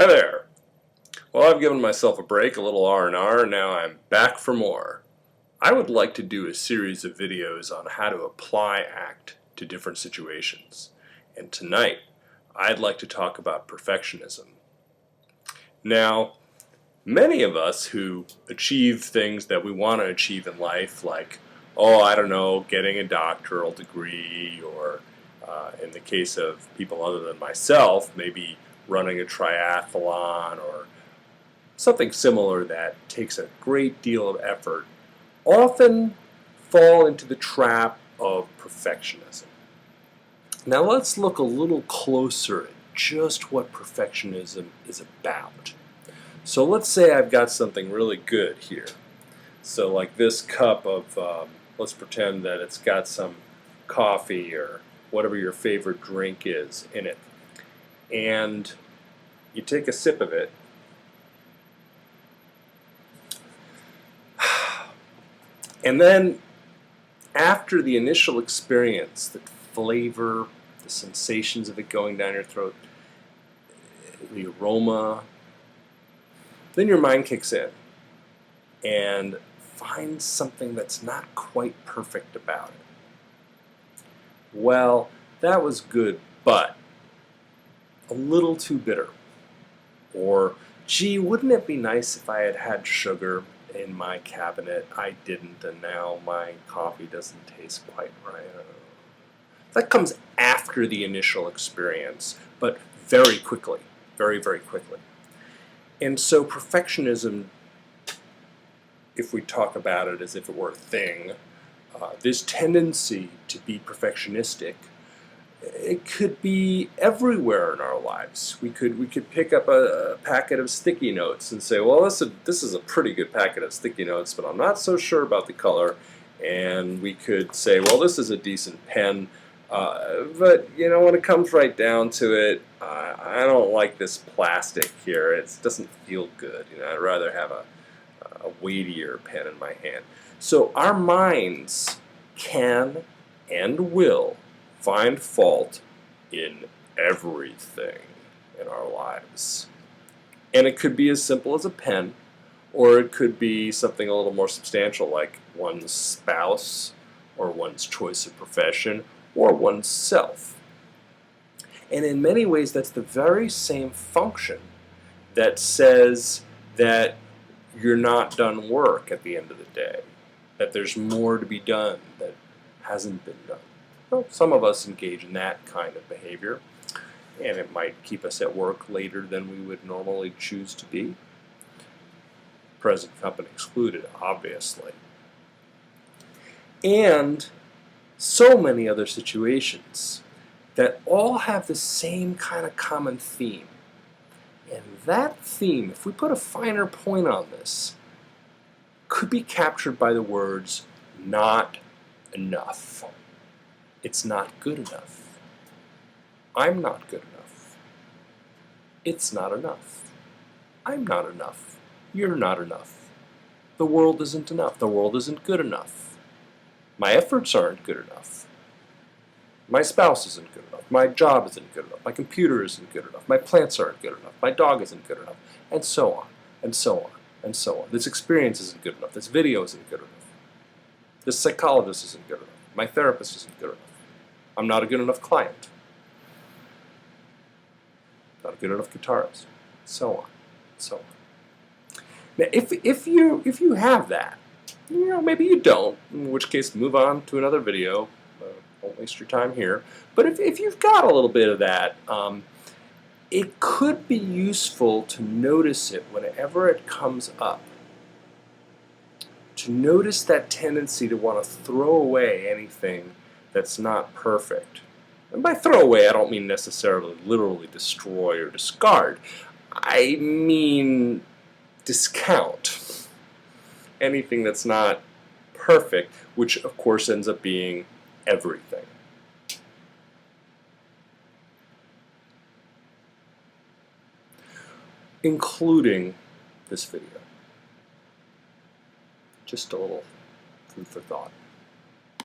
Hi there. Well, I've given myself a break, a little R&R, and now I'm back for more. I would like to do a series of videos on how to apply ACT to different situations. And tonight, I'd like to talk about perfectionism. Now, many of us who achieve things that we want to achieve in life, like, I don't know, getting a doctoral degree, or in the case of people other than myself, maybe running a triathlon or something similar that takes a great deal of effort, often fall into the trap of perfectionism. Now let's look a little closer at just what perfectionism is about. So let's say I've got something really good here. So like this cup of, let's pretend that it's got some coffee or whatever your favorite drink is in it. And you take a sip of it, and then after the initial experience, the flavor, the sensations of it going down your throat, the aroma, then your mind kicks in and finds something that's not quite perfect about it. Well, that was good, but a little too bitter. Or, gee, wouldn't it be nice if I had had sugar in my cabinet? I didn't, and now my coffee doesn't taste quite right. That comes after the initial experience, but very quickly, very, very quickly. And so perfectionism, if we talk about it as if it were a thing, this tendency to be perfectionistic, it could be everywhere in our lives. We could pick up a packet of sticky notes and say, well, this is a pretty good packet of sticky notes, but I'm not so sure about the color. And we could say, well, this is a decent pen, but when it comes right down to it, I don't like this plastic here. It doesn't feel good. I'd rather have a weightier pen in my hand. So our minds can and will find fault in everything in our lives. And it could be as simple as a pen, or it could be something a little more substantial like one's spouse, or one's choice of profession, or one's self. And in many ways, that's the very same function that says that you're not done work at the end of the day, that there's more to be done that hasn't been done. Well, some of us engage in that kind of behavior, and it might keep us at work later than we would normally choose to be. Present company excluded, obviously. And so many other situations that all have the same kind of common theme. And that theme, if we put a finer point on this, could be captured by the words, not enough. It's not good enough. I'm not good enough. It's not enough. I'm not enough. You're not enough. The world isn't enough. The world isn't good enough. My efforts aren't good enough. My spouse isn't good enough. My job isn't good enough. My computer isn't good enough. My plants aren't good enough. My dog isn't good enough. And so on, and so on, and so on. This experience isn't good enough. This video isn't good enough. This psychologist isn't good enough. My therapist isn't good enough. I'm not a good enough client. Not a good enough guitarist. So on, so on. Now, if you have that, maybe you don't, in which case move on to another video. Don't waste your time here. But if you've got a little bit of that, it could be useful to notice it whenever it comes up. To notice that tendency to want to throw away anything that's not perfect. And by throw away, I don't mean necessarily literally destroy or discard. I mean discount anything that's not perfect, which of course ends up being everything. Including this video. Just a little food for thought.